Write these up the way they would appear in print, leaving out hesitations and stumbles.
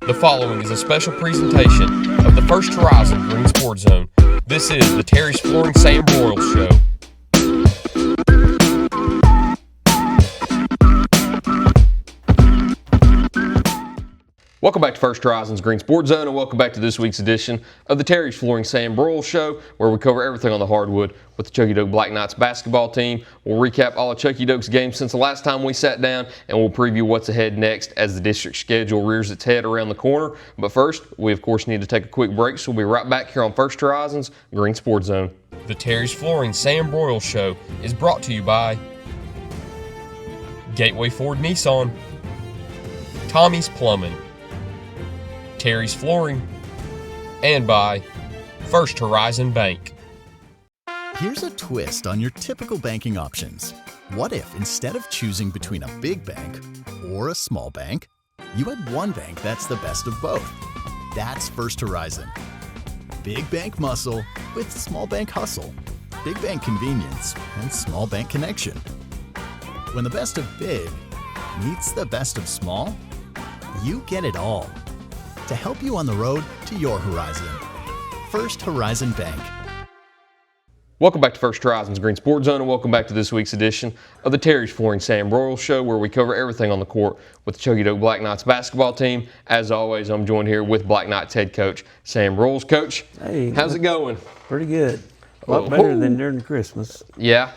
The following is a special presentation of the First Horizon Green Sports Zone. This is the Terry's Flooring Sam Broyles Show. Welcome back to First Horizon's Green Sports Zone, and welcome back to this week's edition of the Terry's Flooring Sam Broyles Show, where we cover everything on the hardwood with the Chuckey-Doak Black Knights basketball team. We'll recap all of Chuckey-Doak's games since the last time we sat down, and we'll preview what's ahead next as the district schedule rears its head around the corner. But first, we of course need to take a quick break, so we'll be right back here on First Horizon's Green Sports Zone. The Terry's Flooring Sam Broyles Show is brought to you by Gateway Ford Nissan, Tommy's Plumbing, Terry's Flooring, and by First Horizon Bank. Here's a twist on your typical banking options. What if instead of choosing between a big bank or a small bank, you had one bank that's the best of both? That's First Horizon. Big bank muscle with small bank hustle. Big bank convenience and small bank connection. When the best of big meets the best of small, you get it all. To help you on the road to your horizon. First Horizon Bank. Welcome back to First Horizon's Green Sports Zone, and welcome back to this week's edition of the Terry's Flooring Sam Broyles Show, where we cover everything on the court with the Chuckey-Doak Black Knights basketball team. As always, I'm joined here with Black Knights head coach Sam Broyles. Coach, hey, how's it going? Pretty good. A lot better than during Christmas. Yeah.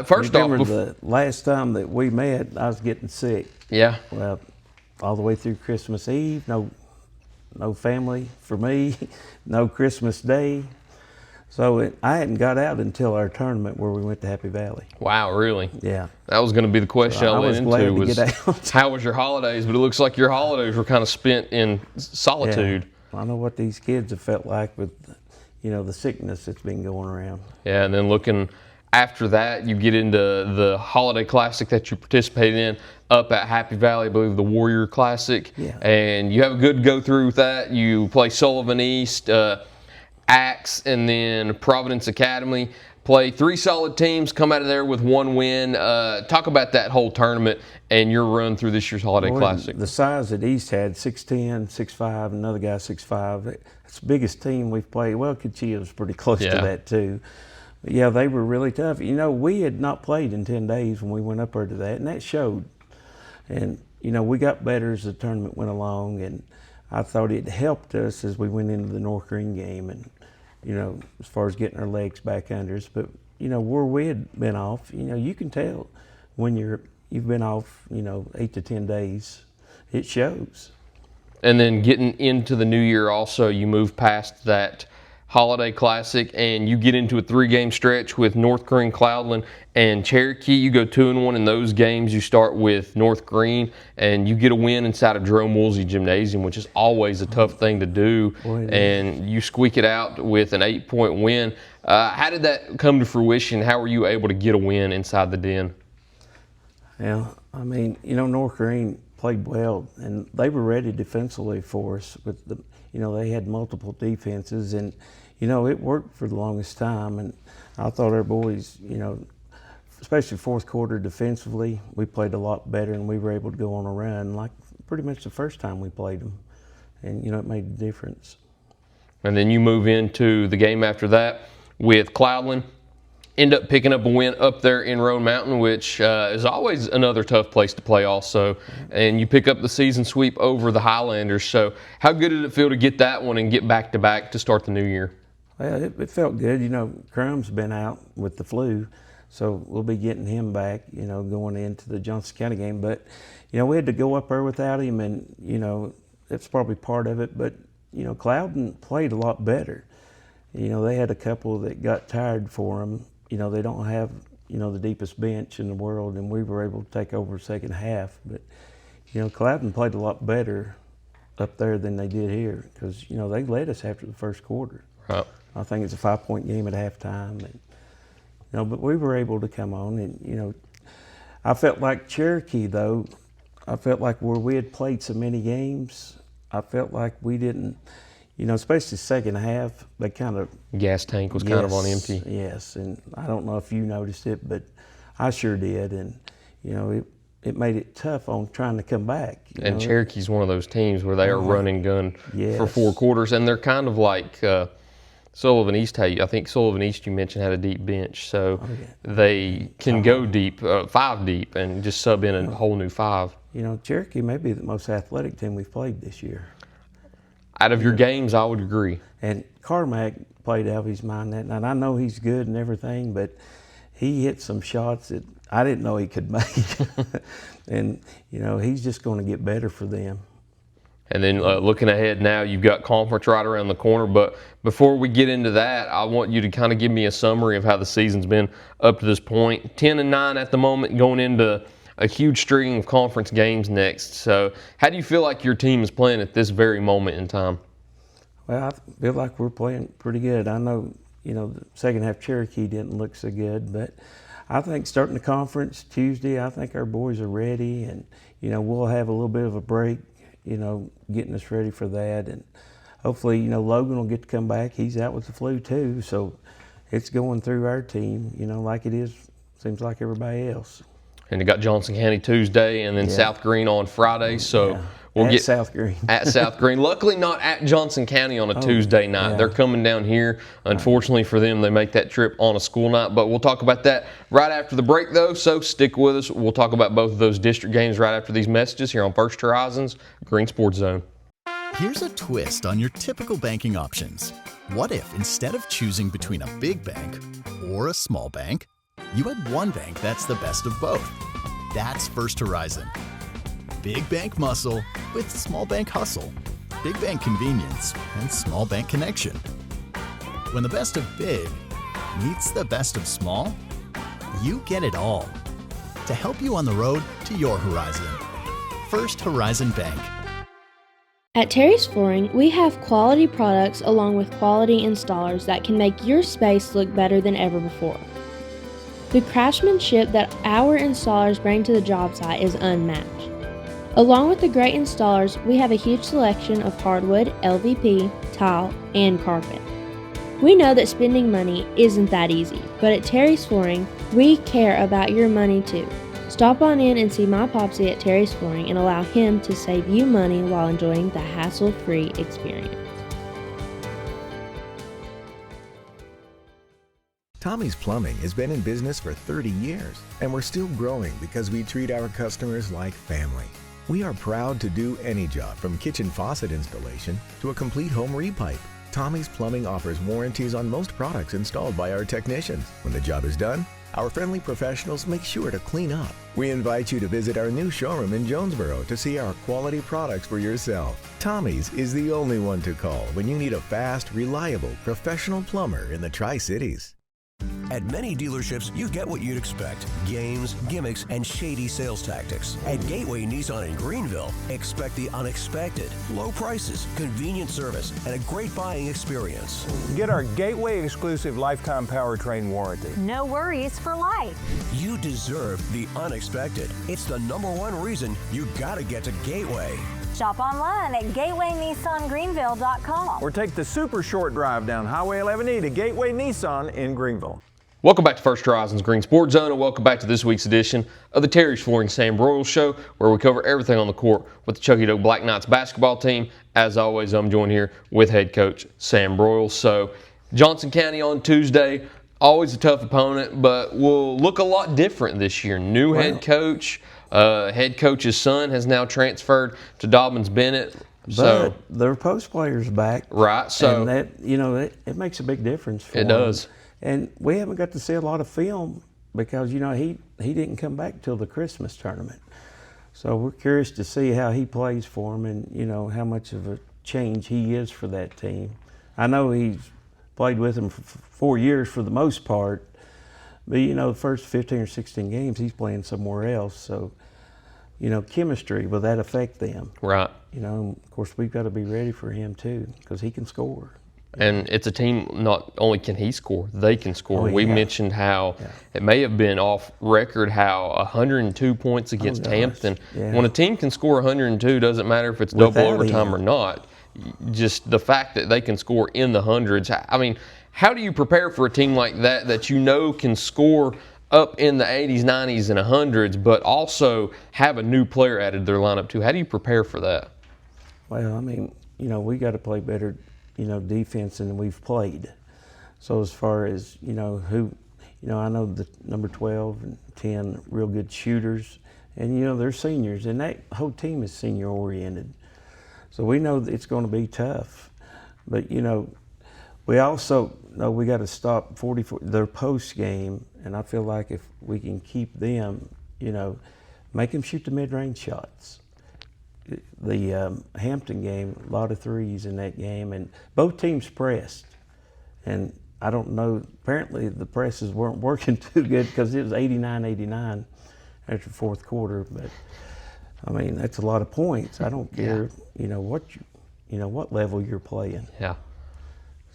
First off, the last time that we met, I was getting sick. Yeah. Well, all the way through Christmas Eve, no family for me, no Christmas Day. So I hadn't got out until our tournament where we went to Happy Valley. Wow, really? Yeah. That was going to be the question I went into was get out. How was your holidays? But it looks like your holidays were kind of spent in solitude. Yeah. I know what these kids have felt like with, the sickness that's been going around. Yeah, and then looking after that, you get into the holiday classic that you participated in up at Happy Valley, I believe the Warrior Classic. Yeah. And you have a good go through with that. You play Sullivan East, Axe, and then Providence Academy. Play three solid teams, come out of there with one win. Talk about that whole tournament and your run through this year's Holiday Classic. The size that East had, 6'10", 6'5", another guy 6'5". It's the biggest team we've played. Well, Coachella was pretty close to that too. But yeah, they were really tough. We had not played in 10 days when we went up there to that, and that showed. And, we got better as the tournament went along, and I thought it helped us as we went into the North Green game and, as far as getting our legs back under us. But, where we had been off, you can tell when you've been off, 8 to 10 days, it shows. And then getting into the new year also, you move past that Holiday Classic and you get into a 3-game stretch with North Green, Cloudland, and Cherokee. You go 2-1 in those games. You start with North Green and you get a win inside of Jerome Woolsey Gymnasium, which is always a tough thing to do. And you squeak it out with an 8-point win. How did that come to fruition? How were you able to get a win inside the Den? Yeah, North Green played well, and they were ready defensively for us. With they had multiple defenses, and it worked for the longest time. And I thought our boys, especially fourth quarter defensively, we played a lot better, and we were able to go on a run like pretty much the first time we played them, and it made a difference. And then you move into the game after that with Cloudland. End up picking up a win up there in Roan Mountain, which is always another tough place to play also. And you pick up the season sweep over the Highlanders. So how good did it feel to get that one and get back-to-back to start the new year? Well, it felt good. Crum's been out with the flu, so we'll be getting him back, going into the Johnson County game. But, we had to go up there without him, and, that's probably part of it. But, Cloudon played a lot better. They had a couple that got tired for them. They don't have, the deepest bench in the world, and we were able to take over the second half. But, Cloudon played a lot better up there than they did here because, they led us after the first quarter. Right. I think it's a 5-point game at halftime. And, but we were able to come on. And, I felt like Cherokee, though, where we had played so many games, I felt like we didn't, especially the second half, they kind of... Gas tank was kind of on empty. Yes, and I don't know if you noticed it, but I sure did. And, it made it tough on trying to come back. And Cherokee's one of those teams where they are run and gun for 4 quarters, and they're kind of like Sullivan East. I think Sullivan East, you mentioned, had a deep bench, so they can go deep, 5 deep, and just sub in a whole new 5. Cherokee may be the most athletic team we've played this year. Out of your games, I would agree. And Carmack played out of his mind that night. I know he's good and everything, but he hit some shots that I didn't know he could make. And, he's just going to get better for them. And then looking ahead now, you've got conference right around the corner. But before we get into that, I want you to kind of give me a summary of how the season's been up to this point. 10-9 at the moment, going into a huge string of conference games next. So how do you feel like your team is playing at this very moment in time? Well, I feel like we're playing pretty good. I know, the second half Cherokee didn't look so good, but I think starting the conference Tuesday, I think our boys are ready, and, we'll have a little bit of a break, getting us ready for that. And hopefully, Logan will get to come back. He's out with the flu too, so it's going through our team, like it is, seems like everybody else. And you got Johnson County Tuesday and then South Green on Friday. So we'll get South Green. At South Green. Luckily not at Johnson County on a Tuesday night. They're coming down here. Unfortunately for them, they make that trip on a school night. But we'll talk about that right after the break, though. So stick with us. We'll talk about both of those district games right after these messages here on First Horizons Green Sports Zone. Here's a twist on your typical banking options. What if instead of choosing between a big bank or a small bank, you had one bank that's the best of both? That's First Horizon. Big bank muscle with small bank hustle. Big bank convenience and small bank connection. When the best of big meets the best of small, you get it all. To help you on the road to your horizon. First Horizon Bank. At Terry's Flooring, we have quality products along with quality installers that can make your space look better than ever before. The craftsmanship that our installers bring to the job site is unmatched. Along with the great installers, we have a huge selection of hardwood, LVP, tile, and carpet. We know that spending money isn't that easy, but at Terry's Flooring, we care about your money too. Stop on in and see my Popsy at Terry's Flooring and allow him to save you money while enjoying the hassle-free experience. Tommy's Plumbing has been in business for 30 years, and we're still growing because we treat our customers like family. We are proud to do any job from kitchen faucet installation to a complete home repipe. Tommy's Plumbing offers warranties on most products installed by our technicians. When the job is done, our friendly professionals make sure to clean up. We invite you to visit our new showroom in Jonesboro to see our quality products for yourself. Tommy's is the only one to call when you need a fast, reliable, professional plumber in the Tri-Cities. At many dealerships, you get what you'd expect. Games, gimmicks, and shady sales tactics. At Gateway Nissan in Greenville, expect the unexpected. Low prices, convenient service, and a great buying experience. Get our Gateway exclusive lifetime powertrain warranty. No worries for life. You deserve the unexpected. It's the #1 reason you gotta get to Gateway. Shop online at GatewayNissanGreenville.com. Or take the super short drive down Highway 11E to Gateway Nissan in Greenville. Welcome back to First Horizons Green Sports Zone, and welcome back to this week's edition of the Terry's Flooring Sam Broyles Show, where we cover everything on the court with the Chuckey-Doak Black Knights basketball team. As always, I'm joined here with head coach Sam Broyles. So, Johnson County on Tuesday, always a tough opponent, but will look a lot different this year. New head coach. Head coach's son has now transferred to Dobbins Bennett. But their post players back. Right. So and that, it makes a big difference for it them. Does. And we haven't got to see a lot of film because, he didn't come back till the Christmas tournament. So we're curious to see how he plays for them and, how much of a change he is for that team. I know he's played with them for 4 years for the most part. But, the first 15 or 16 games, he's playing somewhere else. So, chemistry, will that affect them? Right. Of course, we've got to be ready for him, too, because he can score. And it's a team, not only can he score, they can score. We mentioned how it may have been off record how 102 points against Hampton. Yeah. When a team can score 102, doesn't matter if it's double overtime or not. Just the fact that they can score in the hundreds. I mean, how do you prepare for a team like that can score up in the 80s, 90s, and 100s, but also have a new player added to their lineup too. How do you prepare for that? Well, I mean, we got to play better, defense than we've played. So as far as, who, I know the number 12 and 10 real good shooters, and, they're seniors, and that whole team is senior oriented. So we know that it's going to be tough. But, we also know we got to stop their post game, and I feel like if we can keep them, make them shoot the mid-range shots. The Hampton game, a lot of threes in that game, and both teams pressed. And I don't know, apparently the presses weren't working too good because it was 89-89 after the fourth quarter. But I mean, that's a lot of points. I don't care, what level you're playing. Yeah.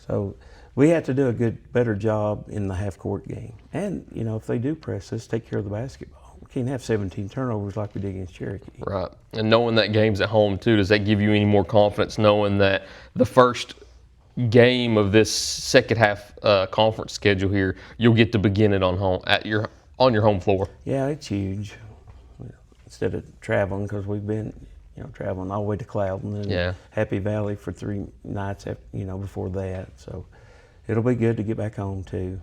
So we have to do a better job in the half-court game. And, if they do press us, take care of the basketball. We can't have 17 turnovers like we did against Cherokee. Right. And knowing that game's at home, too, does that give you any more confidence knowing that the first game of this second half conference schedule here, you'll get to begin it on your home floor? Yeah, it's huge. Instead of traveling, because we've been traveling all the way to Cloudland and Happy Valley for 3 nights, before that. So it'll be good to get back home too.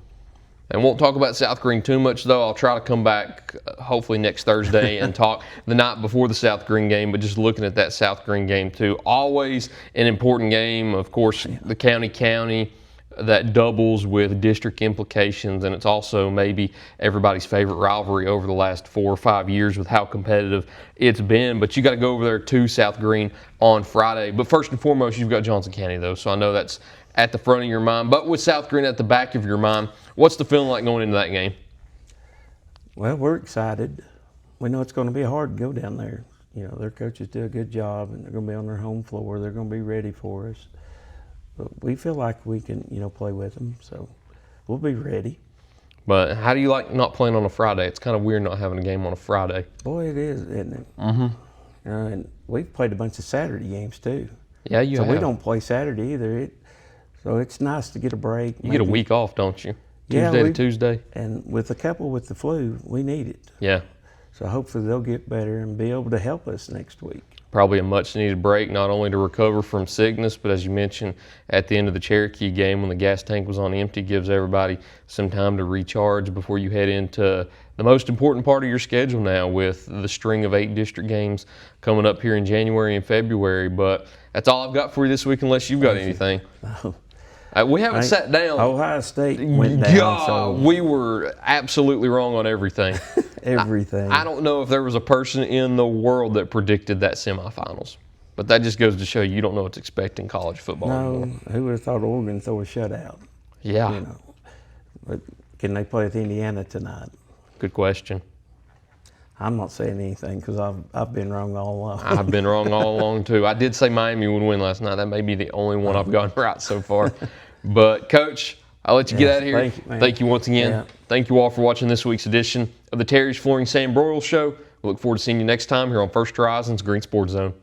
And won't talk about South Green too much, though. I'll try to come back hopefully next Thursday and talk the night before the South Green game, but just looking at that South Green game too. Always an important game. Of course, the county that doubles with district implications, and it's also maybe everybody's favorite rivalry over the last 4 or 5 years with how competitive it's been. But you got to go over there to South Green on Friday. But first and foremost, you've got Johnson County, though, so I know that's at the front of your mind. But with South Green at the back of your mind, what's the feeling like going into that game? Well, we're excited. We know it's going to be hard to go down there. Their coaches do a good job, and they're going to be on their home floor. They're going to be ready for us. But we feel like we can, play with them, so we'll be ready. But how do you like not playing on a Friday? It's kind of weird not having a game on a Friday. Boy, it is, isn't it? Mm-hmm. And we've played a bunch of Saturday games, too. Yeah, you have. So we don't play Saturday either. So it's nice to get a break. You get a week off, don't you? Tuesday to Tuesday. And with a couple with the flu, we need it. Yeah. So hopefully they'll get better and be able to help us next week. Probably a much-needed break, not only to recover from sickness, but as you mentioned, at the end of the Cherokee game when the gas tank was on empty, gives everybody some time to recharge before you head into the most important part of your schedule now with the string of 8 district games coming up here in January and February. But that's all I've got for you this week unless you've got anything. No. We haven't sat down. Ohio State went down. God, so we were absolutely wrong on everything. Everything. I don't know if there was a person in the world that predicted that semifinals. But that just goes to show you don't know what to expect in college football anymore. Who would have thought Oregon would throw a shutout? Yeah. But can they play with Indiana tonight? Good question. I'm not saying anything because I've been wrong all along. I've been wrong all along, too. I did say Miami would win last night. That may be the only one I've gotten right so far. But, Coach, I'll let you get out of here. Thank you, man. Thank you once again. Yeah. Thank you all for watching this week's edition of the Terry's Flooring Sam Broyles Show. We look forward to seeing you next time here on First Horizon's Green Sports Zone.